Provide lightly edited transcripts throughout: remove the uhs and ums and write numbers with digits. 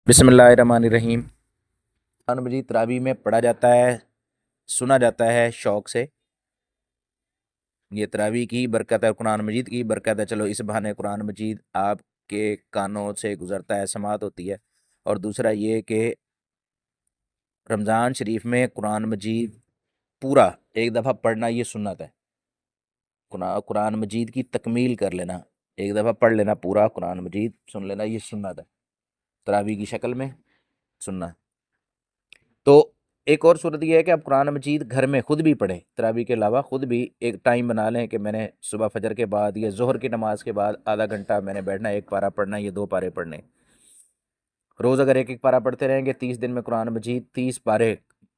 बिस्मिल्लाहिर्रहमानिर्रहीम। कुरान मजीद तरावी में पढ़ा जाता है, सुना जाता है शौक़ से। ये तरावी की बरकत है, कुरान मजीद की बरकत है। चलो इस बहाने कुरान मजीद आपके कानों से गुज़रता है, समात होती है। और दूसरा ये कि रमज़ान शरीफ में कुरान मजीद पूरा एक दफ़ा पढ़ना ये सुन्नत है। कुरान मजीद की तकमील कर लेना, एक दफ़ा पढ़ लेना पूरा कुरान मजीद, सुन लेना, ये सुन्नत है। तरावी की शक्ल में सुनना। तो एक और सूरत ये है कि आप कुरान मजीद घर में ख़ुद भी पढ़ें, तरावी के अलावा ख़ुद भी एक टाइम बना लें कि मैंने सुबह फजर के बाद या ज़ोहर की नमाज के बाद आधा घंटा मैंने बैठना, एक पारा पढ़ना, ये 2 पारे पढ़ने। रोज़ अगर एक एक पारा पढ़ते रहेंगे 30 दिन में कुरान मजीद 30 पारे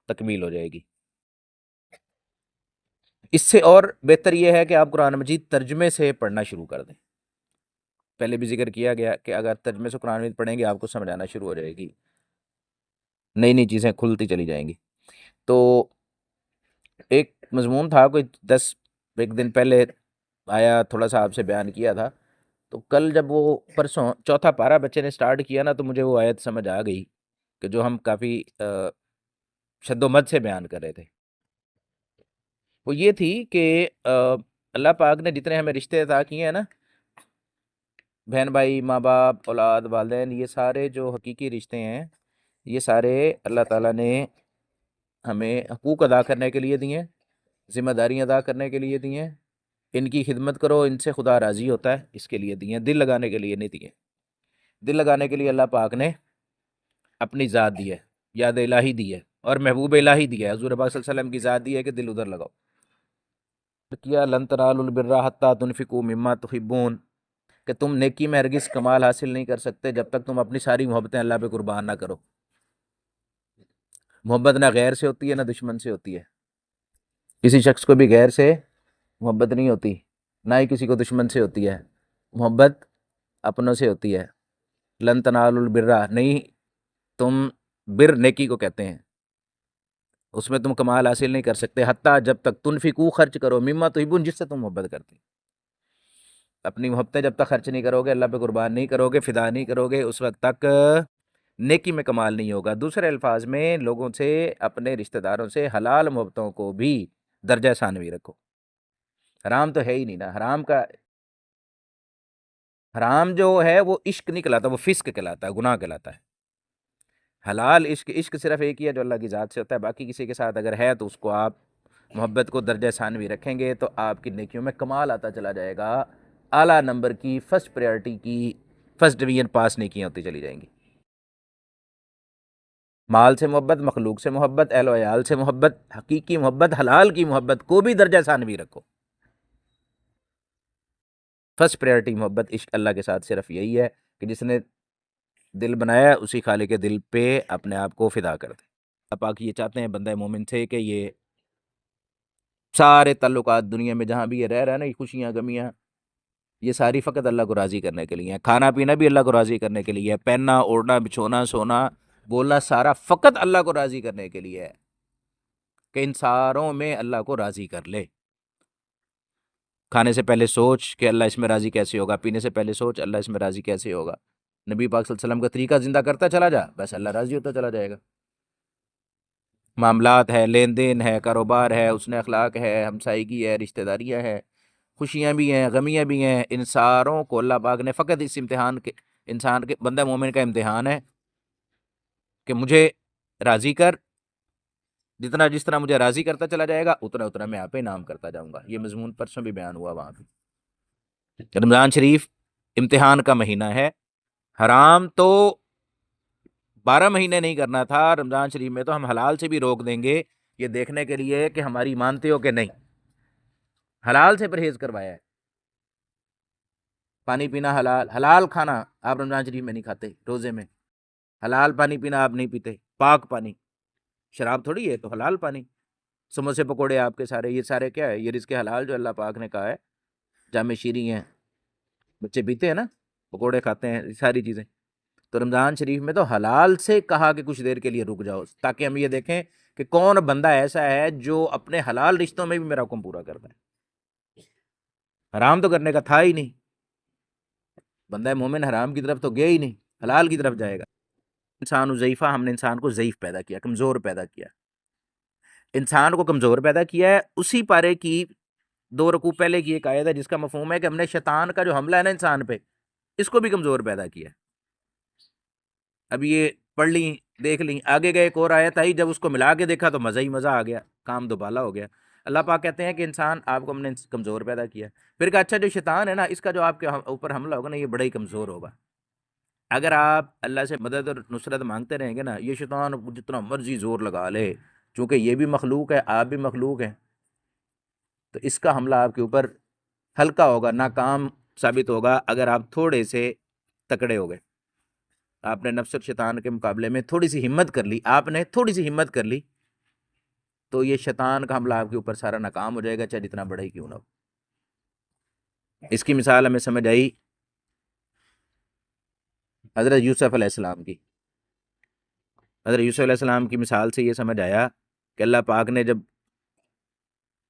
तकमील हो जाएगी। इससे और बेहतर यह है कि आप कुरान मजीद तर्जमे से पढ़ना शुरू कर दें। पहले भी जिक्र किया गया कि अगर तर्जमे से कुरान मजीद पढ़ेंगे आपको समझ आना शुरू हो जाएगी, नई नई चीज़ें खुलती चली जाएंगी। तो एक मज़मून था, कोई 10 एक दिन पहले आया, थोड़ा सा आपसे बयान किया था। तो कल जब वो परसों चौथा पारा बच्चे ने स्टार्ट किया ना, तो मुझे वो आयत समझ आ गई कि जो हम काफ़ी शद्दोमद से बयान कर रहे थे। वो ये थी कि अल्लाह पाक ने जितने हमें रिश्ते अता किए हैं ना, बहन भाई, माँ बाप, औलाद, वालिदैन, ये सारे जो हकीकी रिश्ते हैं, ये सारे अल्लाह ताला ने हमें हकूक़ अदा करने के लिए दिए, ज़िम्मेदारियाँ अदा करने के लिए दिए। इनकी खिदमत करो, इनसे खुदा राज़ी होता है, इसके लिए दिए, दिल लगाने के लिए नहीं दिए। दिल लगाने के लिए अल्लाह पाक ने अपनी ज़ात दी है, याद इलाही दी है, और महबूब इलाही दिया है, हुज़ूर पाक सल्लल्लाहु अलैहि वसल्लम की ज़ात दी है कि दिल उधर लगाओ। किया लन तनालुल बिर्रा हत्ता तुनफिकू मिम्मा तुहिब्बून, कि तुम नेकी में हरगिज़ कमाल हासिल नहीं कर सकते जब तक तुम अपनी सारी मोहब्बतें अल्लाह पे कुर्बान ना करो। मोहब्बत ना गैर से होती है ना दुश्मन से होती है। किसी शख्स को भी गैर से मोहब्बत नहीं होती, ना ही किसी को दुश्मन से होती है। मोहब्बत अपनों से होती है। लन तनालुल बिर्रा, नहीं, तुम बिर नेकी को कहते हैं, उसमें तुम कमाल हासिल नहीं कर सकते हत्ता, जब तक तुनफिकू खर्च करो, मिम्मा तुहिब्बून, जिससे तुम मोहब्बत करते। अपनी मोहब्बतें जब तक खर्च नहीं करोगे, अल्लाह पे कुर्बान नहीं करोगे, फ़िदा नहीं करोगे, उस वक्त तक नेकी में कमाल नहीं होगा। दूसरे अल्फाज में लोगों से, अपने रिश्तेदारों से हलाल मोहब्बतों को भी दर्जा सानवी रखो। हराम तो है ही नहीं ना। हराम जो है वो इश्क नहीं कहलाता, वो फिस्क कहलाता है, गुनाह कहलाता है। हलाल इश्क, इश्क सिर्फ एक ही है जो अल्लाह की ज़ात से होता है। बाकी किसी के साथ अगर है तो उसको आप मोहब्बत को दर्जा सानवी रखेंगे तो आपकी नेकियों में कमाल आता चला जाएगा। आला नंबर की, फर्स्ट प्रायोरिटी की, फर्स्ट डिवीज़न पास नेकियां होती चली जाएंगी। माल से मोहब्बत, मखलूक से मोहब्बत, अहल व अयाल से मोहब्बत, हकीकी मोहब्बत, हलाल की मोहब्बत को भी दर्जा सानवी रखो। फर्स्ट प्रायोरिटी मोहब्बत इश्क अल्लाह के साथ सिर्फ यही है कि जिसने दिल बनाया उसी खालिक के दिल पे अपने आप को फिदा कर दे। अल्लाह पाक ये चाहते हैं बंदा मोमिन से कि ये सारे ताल्लुकात दुनिया में जहाँ भी ये रह रहा है ना, ये खुशियाँ गमियाँ, ये सारी फ़कत अल्लाह को राज़ी करने के लिए है। खाना पीना भी अल्लाह को राज़ी करने के लिए है, पहनना, ओढ़ना, बिछोना, सोना, बोलना, सारा फ़कत अल्लाह को राज़ी करने के लिए है कि इन सारों में अल्लाह को राज़ी कर ले। खाने से पहले सोच कि अल्लाह इसमें राज़ी कैसे होगा, पीने से पहले सोच अल्लाह इसमें राज़ी कैसे होगा। नबी पाक सल्लल्लाहु अलैहि वसल्लम का तरीका ज़िंदा करता चला जा, बस अल्लाह राज़ी होता चला जाएगा। मामलात है, लेन देन है, कारोबार है, हुस्न अखलाक है, हमसायगी है, रिश्तेदारियाँ हैं, खुशियाँ भी हैं, गमियाँ भी हैं, इन सारों को अल्लाह पाक ने फ़कत इस इम्तिहान के, इंसान के, बंदा मोमिन का इम्तिहान है कि मुझे राज़ी कर। जितना जिस तरह मुझे राज़ी करता चला जाएगा उतना उतना मैं आप पे इनाम करता जाऊँगा। ये मज़मून परसों भी बयान हुआ वहाँ पे। रमज़ान शरीफ इम्तिहान का महीना है। हराम तो 12 महीने नहीं करना था, रमज़ान शरीफ में तो हम हलाल से भी रोक देंगे, ये देखने के लिए कि हमारी मानते हो कि नहीं। हलाल से परहेज़ करवाया है। पानी पीना हलाल, हलाल खाना आप रमज़ान शरीफ में नहीं खाते, रोज़े में हलाल पानी पीना आप नहीं पीते, पाक पानी, शराब थोड़ी है, तो हलाल पानी। समोसे पकोड़े आपके सारे, ये सारे क्या है, ये रिज़्क़ हलाल जो अल्लाह पाक ने कहा है। जामे शीरी हैं, बच्चे पीते हैं ना, पकोड़े खाते हैं, ये सारी चीज़ें। तो रमज़ान शरीफ में तो हलाल से कहा कि कुछ देर के लिए रुक जाओ, ताकि हम ये देखें कि कौन बंदा ऐसा है जो अपने हलाल रिश्तों में भी मेरा हुक्म पूरा करता है। हराम तो करने का था ही नहीं, बंदा मोमिन हराम की तरफ तो गया ही नहीं, हलाल की तरफ जाएगा। انسان ضعیفہ، ہم نے انسان کو ضعیف پیدا کیا، کمزور پیدا کیا، انسان کو کمزور پیدا کیا ہے۔ اسی پارے کی 2 رکوع پہلے کی ایک آیت ہے جس کا مفہوم ہے کہ ہم نے شیطان کا جو حملہ ہے نا انسان پہ، اس کو بھی کمزور پیدا کیا۔ اب یہ پڑھ لیں، دیکھ لیں، آگے گئے ایک اور آیت آئی، جب اس کو ملا کے دیکھا تو مزہ ہی مزہ آ گیا، کام دوبالا ہو گیا۔ اللہ پاک کہتے ہیں کہ انسان آپ کو ہم نے کمزور پیدا کیا۔ پھر کہا اچھا جو شیطان ہے نا، اس کا جو آپ کے اوپر حملہ ہوگا نا، یہ بڑا ہی کمزور ہوگا۔ اگر آپ اللہ سے مدد اور نصرت مانگتے رہیں گے نا، یہ شیطان جتنا مرضی زور لگا لے، چونکہ یہ بھی مخلوق ہے، آپ بھی مخلوق ہیں، تو اس کا حملہ آپ کے اوپر ہلکا ہوگا، ناکام ثابت ہوگا اگر آپ تھوڑے سے تکڑے ہو گئے۔ آپ نے نفس اور شیطان کے مقابلے میں تھوڑی سی ہمت کر لی، آپ نے تھوڑی سی ہمت کر لی، تو یہ شیطان کا حملہ آپ کے اوپر سارا ناکام ہو جائے گا، چاہے جتنا بڑا ہی کیوں نہ ہو۔ اس کی مثال ہمیں سمجھ آئی حضرت یوسف علیہ السلام کی۔ حضرت یوسف علیہ السلام کی مثال سے یہ سمجھ آیا کہ اللہ پاک نے جب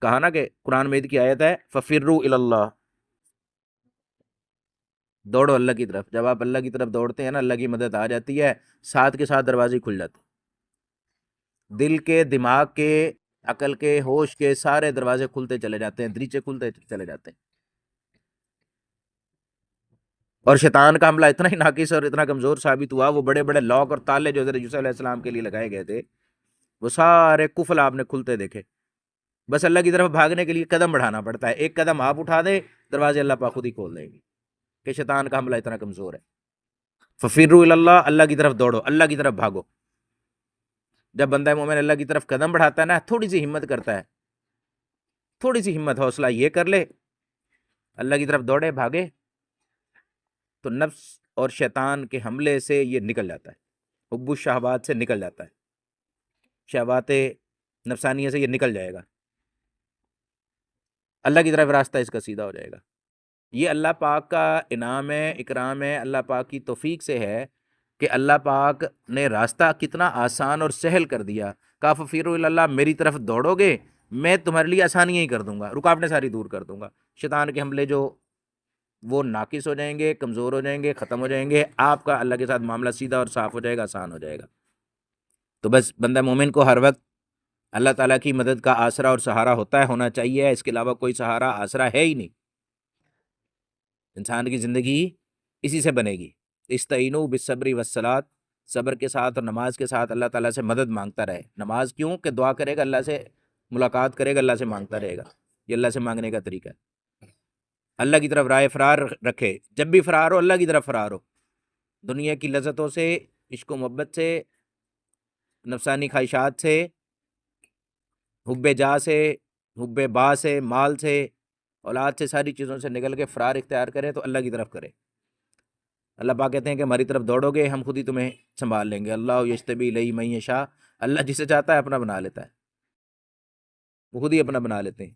کہا نا کہ قرآن مجید کی آیت ہے فَفِرُّوا إِلَى اللَّهِ، دوڑو اللہ کی طرف۔ جب آپ اللہ کی طرف دوڑتے ہیں نا، اللہ کی مدد آ جاتی ہے، ساتھ کے ساتھ دروازے کھل جاتے ہیں، دل کے، دماغ کے، عقل کے، ہوش کے سارے دروازے کھلتے چلے جاتے ہیں، دریچے کھلتے چلے جاتے ہیں۔ اور شیطان کا حملہ اتنا ہی ناقص اور اتنا کمزور ثابت ہوا، وہ بڑے بڑے لاک اور تالے جو حضرت یوسف علیہ السلام کے لیے لگائے گئے تھے، وہ سارے قفل آپ نے کھلتے دیکھے۔ بس اللہ کی طرف بھاگنے کے لیے قدم بڑھانا پڑتا ہے، ایک قدم آپ اٹھا دے، دروازے اللہ پاک خود ہی کھول دیں گے، کہ شیطان کا حملہ اتنا کمزور ہے۔ فَفِرُّوا إِلَى اللَّهِ، اللہ کی طرف دوڑو، اللہ کی طرف بھاگو۔ جب بندہ مومن اللہ کی طرف قدم بڑھاتا ہے نا، تھوڑی سی ہمت کرتا ہے، تھوڑی سی ہمت، حوصلہ یہ کر لے، اللہ کی طرف دوڑے، بھاگے، تو نفس اور شیطان کے حملے سے یہ نکل جاتا ہے، حب الشہوات سے نکل جاتا ہے، شہوات نفسانیہ سے یہ نکل جائے گا، اللہ کی طرف راستہ اس کا سیدھا ہو جائے گا۔ یہ اللہ پاک کا انعام ہے، اکرام ہے، اللہ پاک کی توفیق سے ہے کہ اللہ پاک نے راستہ کتنا آسان اور سہل کر دیا۔ کہا فَفِرُّوا إِلَى اللَّهِ، میری طرف دوڑو گے، میں تمہارے لیے آسانیاں ہی کر دوں گا، رکاوٹیں ساری دور کر دوں گا، شیطان کے حملے جو وہ ناقص ہو جائیں گے، کمزور ہو جائیں گے، ختم ہو جائیں گے، آپ کا اللہ کے ساتھ معاملہ سیدھا اور صاف ہو جائے گا، آسان ہو جائے گا۔ تو بس بندہ مومن کو ہر وقت اللہ تعالیٰ کی مدد کا آسرا اور سہارا ہونا چاہیے، اس کے علاوہ کوئی سہارا آسرا ہے ہی نہیں۔ انسان کی زندگی اسی سے بنے گی۔ استعینوا بالصبر والصلاۃ، صبر کے ساتھ اور نماز کے ساتھ اللہ تعالیٰ سے مدد مانگتا رہے۔ نماز کیوں کہ دعا کرے گا، اللہ سے ملاقات کرے گا، اللہ سے مانگتا رہے گا، یہ اللہ سے مانگنے کا طریقہ ہے۔ اللہ کی طرف رائے فرار رکھے، جب بھی فرار ہو اللہ کی طرف فرار ہو، دنیا کی لذتوں سے، عشق و محبت سے، نفسانی خواہشات سے، حب جا سے، حب با سے، مال سے، اولاد سے، ساری چیزوں سے نکل کے فرار اختیار کرے تو اللہ کی طرف کرے۔ اللہ پاک کہتے ہیں کہ ہماری طرف دوڑو گے، ہم خود ہی تمہیں سنبھال لیں گے۔ اللہ یجتبی الیہ من یشاء، اللہ جسے چاہتا ہے اپنا بنا لیتا ہے، وہ خود ہی اپنا بنا لیتے ہیں۔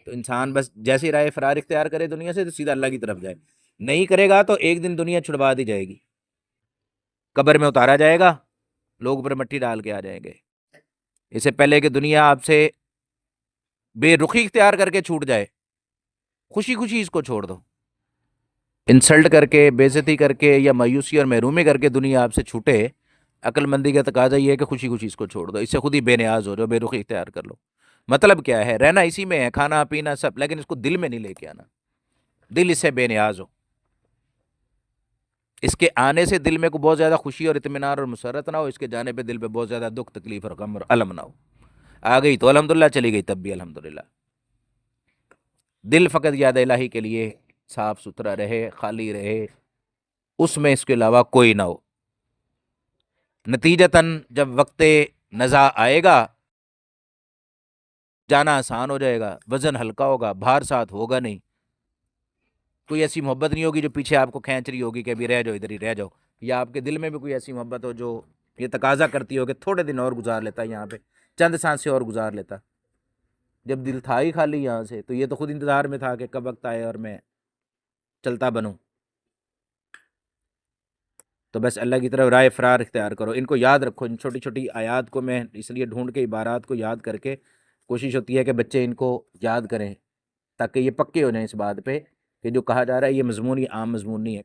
تو انسان بس جیسے رائے فرار اختیار کرے دنیا سے تو سیدھا اللہ کی طرف جائے، نہیں کرے گا تو ایک دن دنیا چھڑوا دی جائے گی، قبر میں اتارا جائے گا، لوگ اوپر مٹی ڈال کے آ جائیں گے۔ اس سے پہلے کہ دنیا آپ سے بے رخی اختیار کر کے چھوٹ جائے، خوشی خوشی اس کو چھوڑ دو۔ انسلٹ کر کے، بے عزتی کر کے، یا مایوسی اور محرومی کر کے دنیا آپ سے چھوٹے، عقل مندی کا تقاضا یہ ہے کہ خوشی خوشی اس کو چھوڑ دو، اس سے خود ہی بے نیاز ہو جاؤ، بے رخی اختیار کر لو۔ مطلب کیا ہے؟ رہنا اسی میں ہے، کھانا پینا سب، لیکن اس کو دل میں نہیں لے کے آنا، دل اس سے بے نیاز ہو، اس کے آنے سے دل میں کو بہت زیادہ خوشی اور اطمینان اور مسرت نہ ہو، اس کے جانے پہ دل پہ بہت زیادہ دکھ، تکلیف اور غم اور الم نہ ہو۔ آ گئی تو الحمدللہ، چلی گئی تب بھی الحمدللہ۔ دل فقط یاد الہی کے لیے صاف ستھرا رہے، خالی رہے، اس میں اس کے علاوہ کوئی نہ ہو۔ نتیجتاً جب وقت نزاع آئے گا، جانا آسان ہو جائے گا، وزن ہلکا ہوگا، بھار ساتھ ہوگا نہیں، کوئی ایسی محبت نہیں ہوگی جو پیچھے آپ کو کھینچ رہی ہوگی کہ ابھی رہ جاؤ، ادھر ہی رہ جاؤ، یا آپ کے دل میں بھی کوئی ایسی محبت ہو جو یہ تقاضا کرتی ہو کہ تھوڑے دن اور گزار لیتا، یہاں پہ چند سانسیں اور گزار لیتا۔ جب دل تھا ہی خالی یہاں سے، تو یہ تو خود انتظار میں تھا کہ کب وقت آئے اور میں چلتا بنوں۔ تو بس اللہ کی طرف رائے فرار اختیار کرو، ان کو یاد رکھو، ان چھوٹی چھوٹی آیات کو میں اس لیے ڈھونڈ کے عبارات کو یاد کر کے کوشش ہوتی ہے کہ بچے ان کو یاد کریں، تاکہ یہ پکے ہو جائیں اس بات پہ کہ جو کہا جا رہا ہے یہ مضمون، یہ عام مضمون نہیں ہے۔